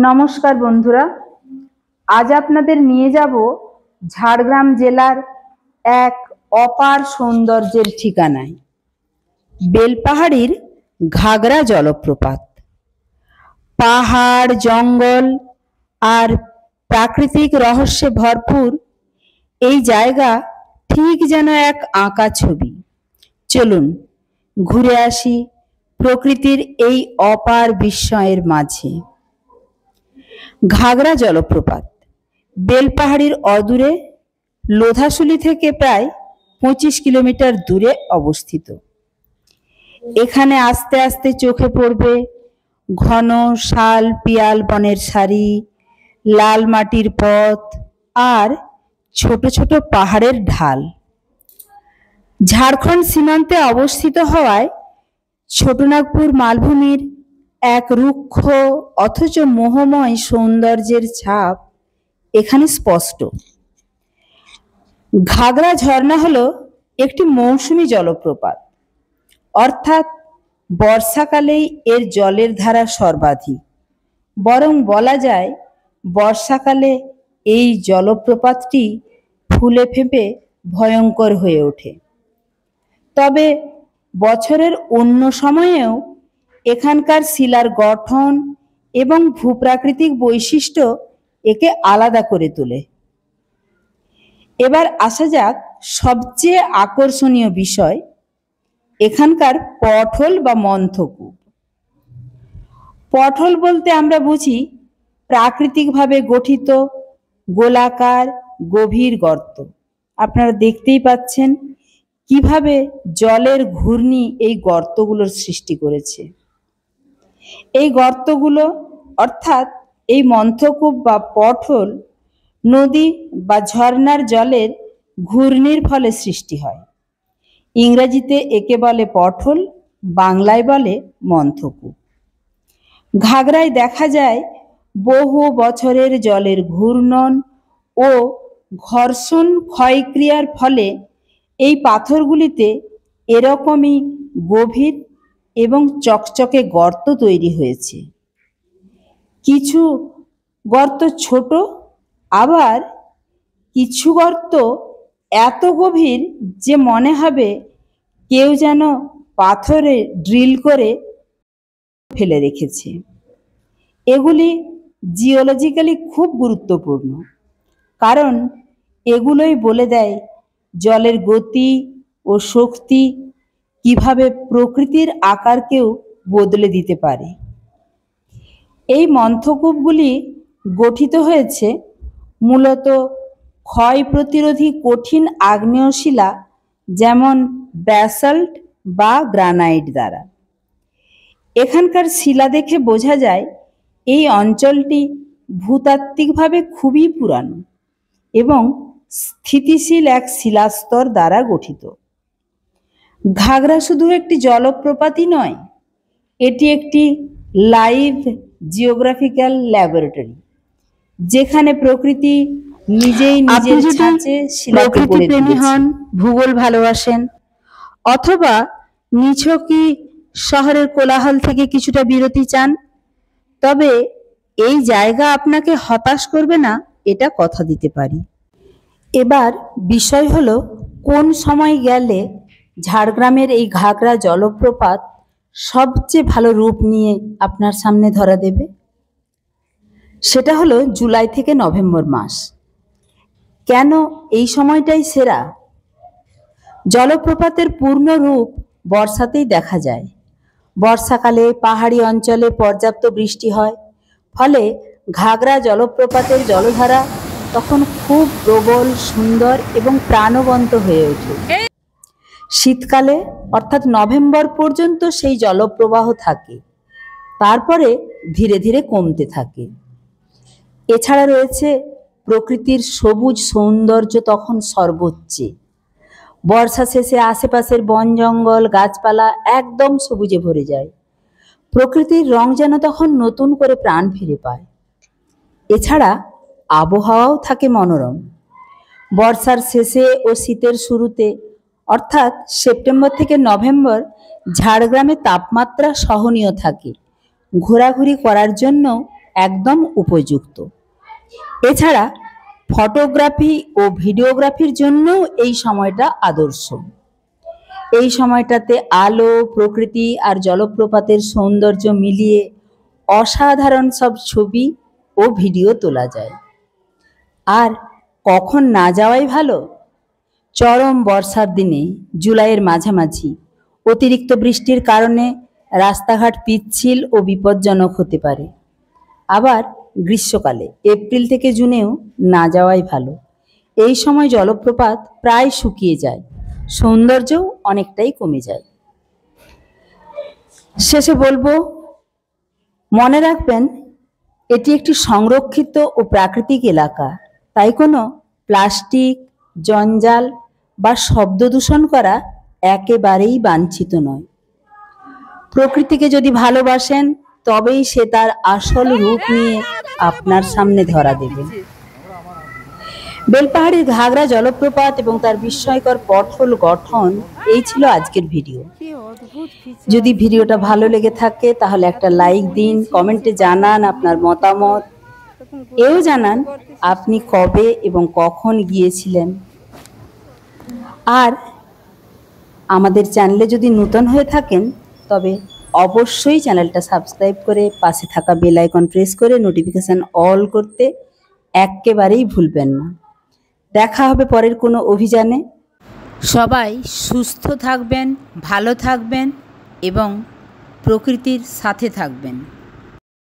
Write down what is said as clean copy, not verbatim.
নমস্কার বন্ধুরা, আজ আপনাদের নিয়ে যাব ঝাড়গ্রাম জেলার এক অপার সৌন্দর্যের ঠিকানায়, বেলপাহাড়ির ঘাগরা জলপ্রপাত। পাহাড়, জঙ্গল আর প্রাকৃতিক রহস্যে ভরপুর এই জায়গা ঠিক যেন এক আঁকা ছবি। চলুন ঘুরে আসি প্রকৃতির এই অপার বিস্ময়ের মাঝে। ঘাগরা জলপ্রপাত বেলপাহাড়ির অদূরে লোধাশুলি থেকে প্রায় 25 কিলোমিটার দূরে অবস্থিত। এখানে আস্তে আস্তে চোখে পড়বে ঘন শাল পিয়াল বনের সারি, লাল মাটির পথ আর ছোট ছোট পাহাড়ের ঢাল। ঝাড়খণ্ড সীমান্তে অবস্থিত হওয়ায় ছোটনাগপুর মালভূমির এক রুক্ষ অথচ মোহময় সৌন্দর্যের ছাপ এখানে স্পষ্ট। ঘাগরা ঝর্ণা হলো একটি মৌসুমী জলপ্রপাত, অর্থাৎ বর্ষাকালেই এর জলের ধারা সর্বাধিক। বরং বলা যায় বর্ষাকালে এই জলপ্রপাতটি ফুলে ফেঁপে ভয়ঙ্কর হয়ে ওঠে। তবে বছরের অন্য সময়েও এখানকার শিলার গঠন এবং ভূপ্রাকৃতিক বৈশিষ্ট্য একে আলাদা করে তোলে। এবার আসা যাক সবচেয়ে আকর্ষণীয় বিষয়, এখানকার পটহোল বা মন্থকূপ। পটহোল বলতে আমরা বুঝি প্রাকৃতিকভাবে গঠিত গোলাকার গভীর গর্ত। আপনারা দেখতেই পাচ্ছেন কিভাবে জলের ঘূর্ণি এই গর্তগুলোর সৃষ্টি করেছে। এই গর্তগুলো অর্থাৎ এই মন্থকূপ বা পটহোল নদী বা ঝর্ণার জলের ঘূর্ণির ফলে সৃষ্টি হয়। ইংরেজিতে একে বলে পটহোল, বাংলায় বলে মন্থকূপ। ঘাগরায় দেখা যায় বহু বছরের জলের ঘূর্ণন ও ঘর্ষণ ক্ষয়ক্রিয়ার ফলে এই পাথরগুলিতে এরকমই গভীর এবং চকচকে গর্ত তৈরি হয়েছে। কিছু গর্ত ছোট, আবার কিছু গর্ত এত গভীর যে মনে হবে কেউ যেন পাথরে ড্রিল করে ফেলে রেখেছে। এগুলি জিওলজিক্যালি খুব গুরুত্বপূর্ণ, কারণ এগুলোই বলে দেয় জলের গতি ও শক্তি কিভাবে প্রকৃতির আকারকেও বদলে দিতে পারে। এই মন্থকূপগুলি গঠিত হয়েছে মূলত ক্ষয় প্রতিরোধী কঠিন আগ্নেয় শিলা, যেমন ব্যাসল্ট বা গ্রানাইট দ্বারা। এখানকার শিলা দেখে বোঝা যায় এই অঞ্চলটি ভূতাত্ত্বিকভাবে খুবই পুরানো এবং স্থিতিশীল এক শিলাস্তর দ্বারা গঠিত। ঘাগরা শুধু একটি জলপ্রপাতই নয়, এটি একটি লাইভ জিওগ্রাফিক্যাল ল্যাবরেটরি, যেখানে প্রকৃতি নিজেই নিজের ছাঁচে শিলাকে গড়ে তুলেছে। ভূগোল ভালোবাসেন অথবা নিছকই শহরের কোলাহল থেকে কিছুটা বিরতি চান, তবে এই জায়গা আপনাকে হতাশ করবে না, এটা কথা দিতে পারি। এবার বিষয় হলো কোন সময় গেলে ঝাড়গ্রামের এই ঘাগরা জলপ্রপাত সবচেয়ে ভালো রূপ নিয়ে আপনার সামনে ধরা দেবে। সেটা হলো জুলাই থেকে নভেম্বর মাস। কেন এই সময়টাই সেরা? জলপ্রপাতের পূর্ণ রূপ বর্ষাতেই দেখা যায়। বর্ষাকালে পাহাড়ি অঞ্চলে পর্যাপ্ত বৃষ্টি হয়, ফলে ঘাগরা জলপ্রপাতের জলধারা তখন খুব প্রবল, সুন্দর এবং প্রাণবন্ত হয়ে ওঠে। শীতকালে অর্থাৎ নভেম্বর পর্যন্ত সেই জলপ্রবাহ থাকে, তারপরে ধীরে ধীরে কমতে থাকে। এছাড়া রয়েছে প্রকৃতির সবুজ সৌন্দর্য তখন সর্বোচ্চে। বর্ষা শেষে আশেপাশের বন জঙ্গল গাছপালা একদম সবুজে ভরে যায়। প্রকৃতির রং যেন তখন নতুন করে প্রাণ ফিরে পায়। এছাড়া আবহাওয়াও থাকে মনোরম। বর্ষার শেষে ও শীতের শুরুতে অর্থাৎ সেপ্টেম্বর থেকে নভেম্বর ঝাড়গ্রামে তাপমাত্রা সহনীয় থাকে। ঘোরাঘুরি করার জন্য একদম উপযুক্ত। এছাড়া ফটোগ্রাফি ও ভিডিওগ্রাফির জন্যও এই সময়টা আদর্শ। এই সময়টাতে আলো, প্রকৃতি আর জলপ্রপাতের সৌন্দর্য মিলিয়ে অসাধারণ সব ছবি ও ভিডিও তোলা যায়। আর কখন না যাওয়াই ভালো? চরম বর্ষার দিনে, জুলাইয়ের মাঝামাঝি অতিরিক্ত বৃষ্টির কারণে রাস্তাঘাট পিচ্ছিল ও বিপজ্জনক হতে পারে। আবার গ্রীষ্মকালে এপ্রিল থেকে জুনেও না যাওয়াই ভালো। এই সময় জলপ্রপাত প্রায় শুকিয়ে যায়, সৌন্দর্যও অনেকটাই কমে যায়। শেষে বলবো, মনে রাখবেন এটি একটি সংরক্ষিত ও প্রাকৃতিক এলাকা, তাই কোনো প্লাস্টিক, জঞ্জাল বা শব্দ দূষণ করা একেবারেই বাঞ্ছিত নয়। প্রকৃতিকে যদি ভালোবাসেন তবেই সে তার আসল রূপ নিয়ে আপনার সামনে ধরা দেবে। বেলপাহাড়ির ঘাগরা জলপ্রপাত এবং তার বিস্ময়কর পথল গঠন, এই ছিল আজকের ভিডিও। যদি ভিডিওটা ভালো লেগে থাকে তাহলে একটা লাইক দিন, কমেন্টে জানান আপনার মতামত, এও জানান আপনি কবে এবং কখন গিয়েছিলেন। আর আমাদের চ্যানেলে যদি নতুন হয়ে থাকেন তবে অবশ্যই চ্যানেলটা সাবস্ক্রাইব করে পাশে থাকা বেল আইকন প্রেস করে নোটিফিকেশান অল করতে একেবারেই ভুলবেন না। দেখা হবে পরের কোনো অভিযানে। সবাই সুস্থ থাকবেন, ভালো থাকবেন এবং প্রকৃতির সাথে থাকবেন।